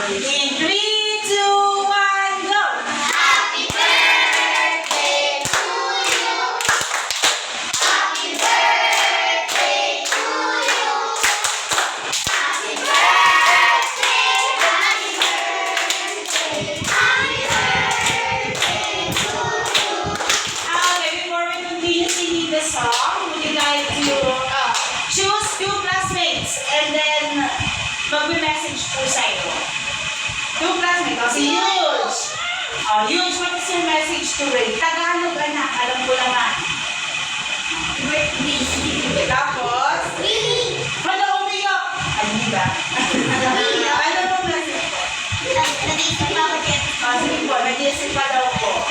In 3, 2, 1, go! Happy birthday to you. Happy birthday to you. Happy birthday, happy birthday, happy birthday to you. Okay, before we continue singing the song, would you like to choose 2 classmates and then mag-message po sa'yo? 2 classmates. O, si Yuge. Yuge, what is your message to Ray? Tagalog, anak. Alam ko naman. Tapos, hala, umiyak. Ay, hindi ba? Ano po message? Sige po, nag-iisip pa daw po.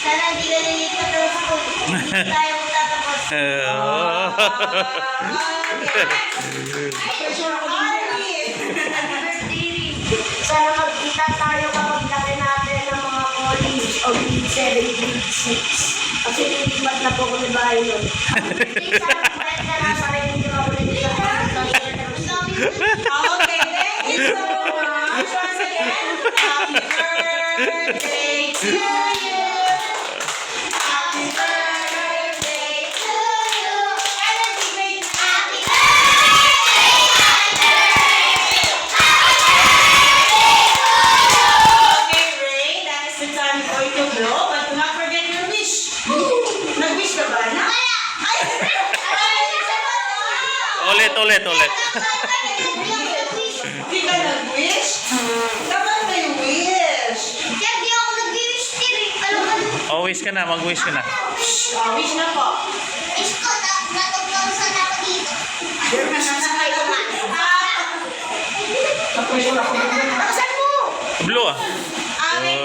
Sana hindi ka nalito daw sa school. Hindi tayo magtatapos. Sana magkita tayo kapag laki natin ng mga college o grade 7, grade 6. Kasi tinimat na po ko ni bahay yun. Sana kahit na nasa rin hindi ako nalito sa Okay, thank you so much. Once again, happy birthday to you. Happy birthday to you. Energy grade. Happy birthday! Okay, Ray, that is the time for you to blow, but do not forget your wish. Nag-wish ka ba na? Ay! Ulit. Di ka nag-wish? Dapat may wish. Kaya di ako nag-wish rin. Alam mo, Wish ka na, mag-wish ka na. Wish na po. wish ko natugtog sa ako dito. Saan mo? Blue ah. Okay,